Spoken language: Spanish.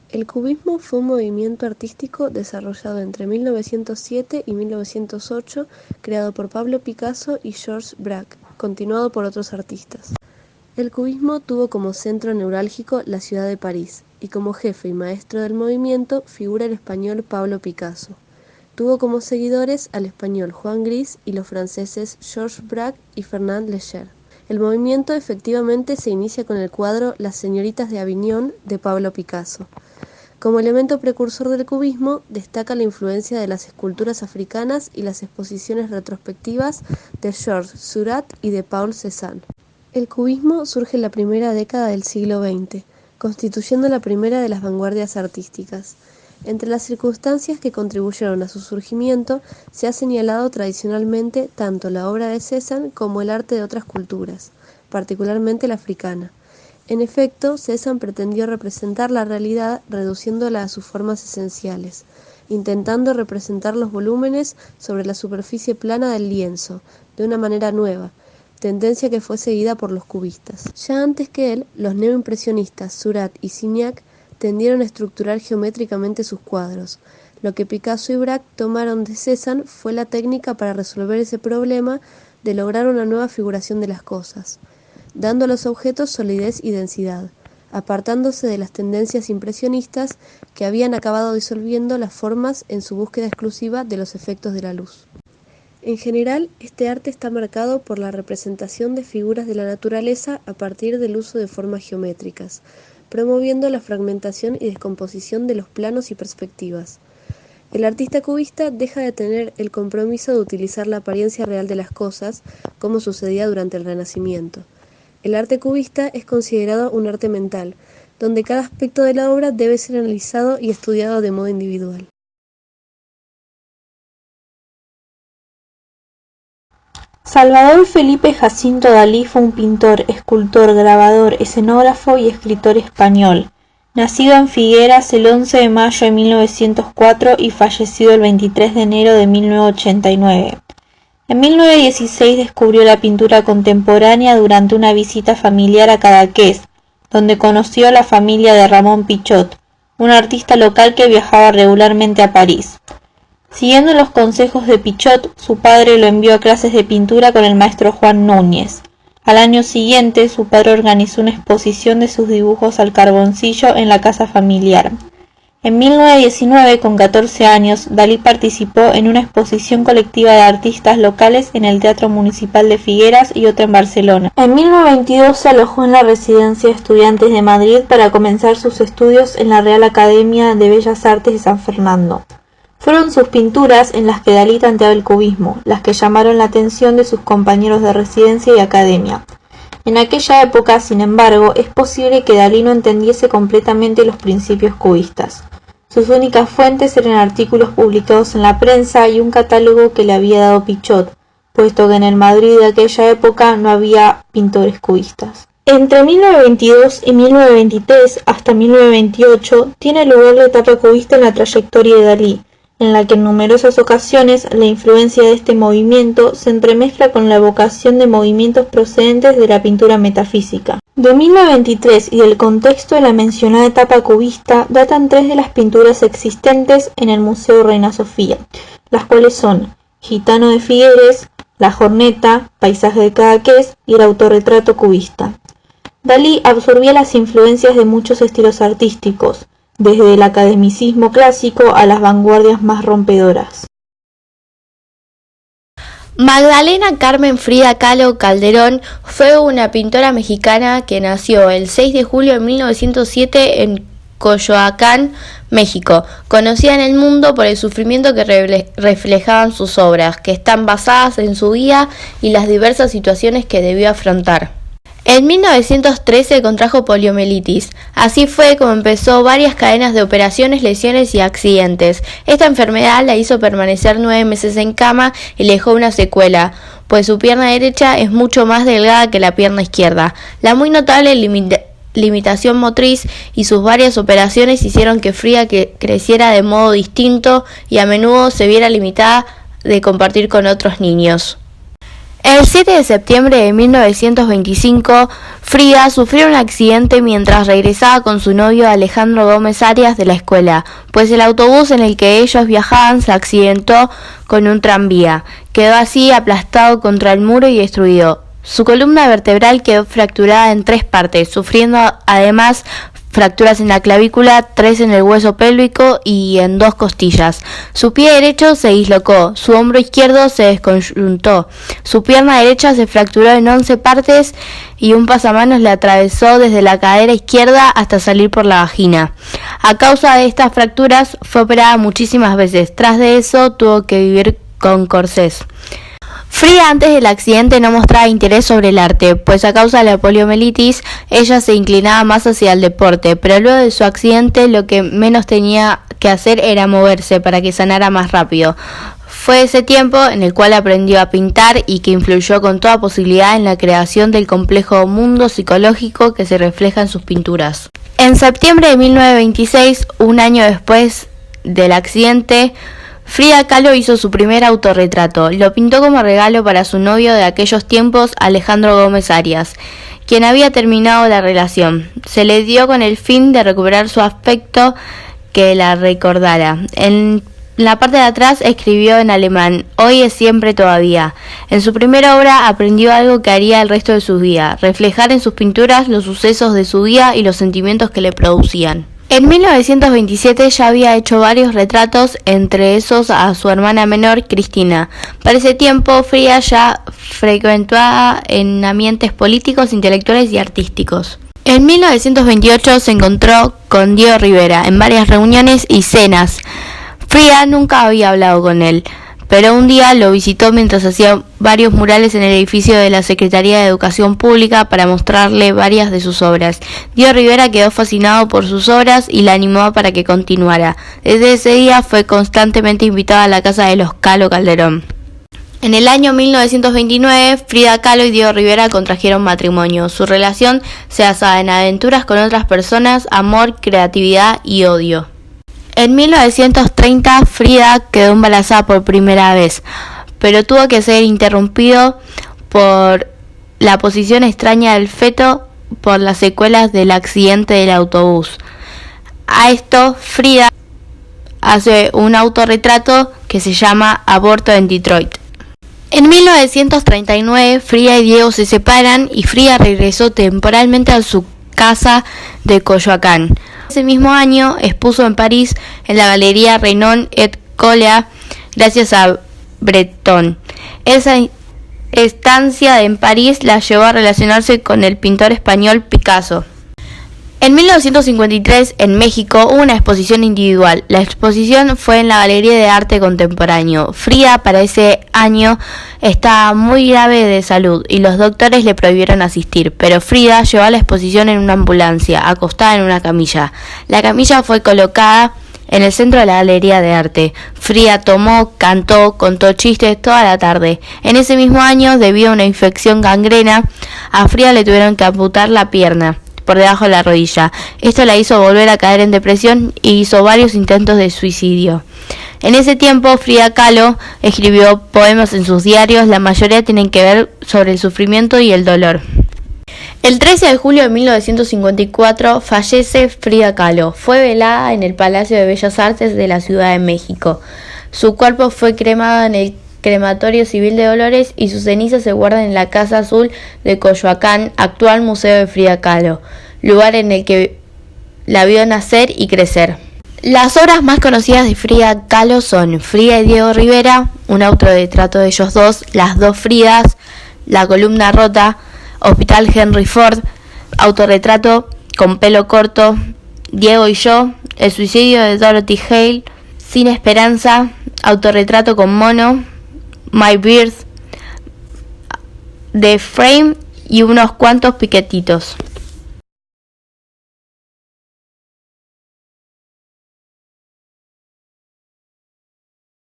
El cubismo fue un movimiento artístico desarrollado entre 1907 y 1908, creado por Pablo Picasso y Georges Braque, continuado por otros artistas. El cubismo tuvo como centro neurálgico la ciudad de París, y como jefe y maestro del movimiento figura el español Pablo Picasso. Tuvo como seguidores al español Juan Gris y los franceses Georges Braque y Fernand Léger. El movimiento efectivamente se inicia con el cuadro Las señoritas de Aviñón de Pablo Picasso. Como elemento precursor del cubismo, destaca la influencia de las esculturas africanas y las exposiciones retrospectivas de Georges Seurat y de Paul Cézanne. El cubismo surge en la primera década del siglo XX, constituyendo la primera de las vanguardias artísticas. Entre las circunstancias que contribuyeron a su surgimiento, se ha señalado tradicionalmente tanto la obra de Cézanne como el arte de otras culturas, particularmente la africana. En efecto, Cézanne pretendió representar la realidad reduciéndola a sus formas esenciales, intentando representar los volúmenes sobre la superficie plana del lienzo, de una manera nueva, tendencia que fue seguida por los cubistas. Ya antes que él, los neoimpresionistas Seurat y Signac tendieron a estructurar geométricamente sus cuadros. Lo que Picasso y Braque tomaron de Cézanne fue la técnica para resolver ese problema de lograr una nueva figuración de las cosas, dando a los objetos solidez y densidad, apartándose de las tendencias impresionistas que habían acabado disolviendo las formas en su búsqueda exclusiva de los efectos de la luz. En general, este arte está marcado por la representación de figuras de la naturaleza a partir del uso de formas geométricas, promoviendo la fragmentación y descomposición de los planos y perspectivas. El artista cubista deja de tener el compromiso de utilizar la apariencia real de las cosas, como sucedía durante el Renacimiento. El arte cubista es considerado un arte mental, donde cada aspecto de la obra debe ser analizado y estudiado de modo individual. Salvador Felipe Jacinto Dalí fue un pintor, escultor, grabador, escenógrafo y escritor español, nacido en Figueras el 11 de mayo de 1904 y fallecido el 23 de enero de 1989. En 1916 descubrió la pintura contemporánea durante una visita familiar a Cadaqués, donde conoció a la familia de Ramón Pichot, un artista local que viajaba regularmente a París. Siguiendo los consejos de Pichot, su padre lo envió a clases de pintura con el maestro Juan Núñez. Al año siguiente, su padre organizó una exposición de sus dibujos al carboncillo en la casa familiar. En 1919, con 14 años, Dalí participó en una exposición colectiva de artistas locales en el Teatro Municipal de Figueras y otra en Barcelona. En 1922 se alojó en la Residencia de Estudiantes de Madrid para comenzar sus estudios en la Real Academia de Bellas Artes de San Fernando. Fueron sus pinturas en las que Dalí tanteaba el cubismo, las que llamaron la atención de sus compañeros de residencia y academia. En aquella época, sin embargo, es posible que Dalí no entendiese completamente los principios cubistas. Sus únicas fuentes eran artículos publicados en la prensa y un catálogo que le había dado Pichot, puesto que en el Madrid de aquella época no había pintores cubistas. Entre 1922 y 1923 hasta 1928 tiene lugar la etapa cubista en la trayectoria de Dalí, en la que en numerosas ocasiones la influencia de este movimiento se entremezcla con la evocación de movimientos procedentes de la pintura metafísica. De 1923 y del contexto de la mencionada etapa cubista datan 3 de las pinturas existentes en el Museo Reina Sofía, las cuales son Gitano de Figueres, La Jorneta, Paisaje de Cadaqués y el autorretrato cubista. Dalí absorbía las influencias de muchos estilos artísticos, desde el academicismo clásico a las vanguardias más rompedoras. Magdalena Carmen Frida Kahlo Calderón fue una pintora mexicana que nació el 6 de julio de 1907 en Coyoacán, México, conocida en el mundo por el sufrimiento que reflejaban sus obras, que están basadas en su vida y las diversas situaciones que debió afrontar. En 1913 contrajo poliomielitis. Así fue como empezó varias cadenas de operaciones, lesiones y accidentes. Esta enfermedad la hizo permanecer 9 meses en cama y le dejó una secuela, pues su pierna derecha es mucho más delgada que la pierna izquierda. La muy notable limitación motriz y sus varias operaciones hicieron que Frida creciera de modo distinto y a menudo se viera limitada de compartir con otros niños. El 7 de septiembre de 1925, Frida sufrió un accidente mientras regresaba con su novio Alejandro Gómez Arias de la escuela, pues el autobús en el que ellos viajaban se accidentó con un tranvía. Quedó así aplastado contra el muro y destruido. Su columna vertebral quedó fracturada en 3 partes, sufriendo además fracturas en la clavícula, 3 en el hueso pélvico y en 2 costillas. Su pie derecho se dislocó, su hombro izquierdo se desconjuntó, su pierna derecha se fracturó en 11 partes y un pasamanos le atravesó desde la cadera izquierda hasta salir por la vagina. A causa de estas fracturas fue operada muchísimas veces. Tras de eso tuvo que vivir con corsés. Frida antes del accidente no mostraba interés sobre el arte, pues a causa de la poliomielitis ella se inclinaba más hacia el deporte, pero luego de su accidente lo que menos tenía que hacer era moverse para que sanara más rápido. Fue ese tiempo en el cual aprendió a pintar y que influyó con toda posibilidad en la creación del complejo mundo psicológico que se refleja en sus pinturas. En septiembre de 1926, un año después del accidente, Frida Kahlo hizo su primer autorretrato. Lo pintó como regalo para su novio de aquellos tiempos, Alejandro Gómez Arias, quien había terminado la relación. Se le dio con el fin de recuperar su aspecto que la recordara. En la parte de atrás escribió en alemán: "Hoy es siempre todavía". En su primera obra aprendió algo que haría el resto de su vida: reflejar en sus pinturas los sucesos de su vida y los sentimientos que le producían. En 1927 ya había hecho varios retratos, entre esos a su hermana menor, Cristina. Para ese tiempo, Frida ya frecuentaba en ambientes políticos, intelectuales y artísticos. En 1928 se encontró con Diego Rivera en varias reuniones y cenas. Frida nunca había hablado con él, pero un día lo visitó mientras hacía varios murales en el edificio de la Secretaría de Educación Pública para mostrarle varias de sus obras. Diego Rivera quedó fascinado por sus obras y la animó para que continuara. Desde ese día fue constantemente invitado a la casa de los Kahlo Calderón. En el año 1929, Frida Kahlo y Diego Rivera contrajeron matrimonio. Su relación se basaba en aventuras con otras personas, amor, creatividad y odio. En 1930, Frida quedó embarazada por primera vez, pero tuvo que ser interrumpido por la posición extraña del feto por las secuelas del accidente del autobús. A esto, Frida hace un autorretrato que se llama Aborto en Detroit. En 1939, Frida y Diego se separan y Frida regresó temporalmente a su casa de Coyoacán. Ese mismo año expuso en París en la Galería Renon et Colia, gracias a Breton. Esa estancia en París la llevó a relacionarse con el pintor español Picasso. En 1953, en México, hubo una exposición individual. La exposición fue en la Galería de Arte Contemporáneo. Frida para ese año estaba muy grave de salud y los doctores le prohibieron asistir, pero Frida llevó a la exposición en una ambulancia, acostada en una camilla. La camilla fue colocada en el centro de la Galería de Arte. Frida tomó, cantó, contó chistes toda la tarde. En ese mismo año, debido a una infección gangrena, a Frida le tuvieron que amputar la pierna por debajo de la rodilla. Esto la hizo volver a caer en depresión y hizo varios intentos de suicidio. En ese tiempo, Frida Kahlo escribió poemas en sus diarios, la mayoría tienen que ver sobre el sufrimiento y el dolor. El 13 de julio de 1954 fallece Frida Kahlo. Fue velada en el Palacio de Bellas Artes de la Ciudad de México. Su cuerpo fue cremado en el Crematorio Civil de Dolores y sus cenizas se guardan en la Casa Azul de Coyoacán, actual Museo de Frida Kahlo, lugar en el que la vio nacer y crecer. Las obras más conocidas de Frida Kahlo son Frida y Diego Rivera, un autorretrato de ellos dos, Las dos Fridas, La columna rota, Hospital Henry Ford, autorretrato con pelo corto, Diego y yo, El suicidio de Dorothy Hale, Sin esperanza, autorretrato con mono, My Birth, The Frame y unos cuantos piquetitos.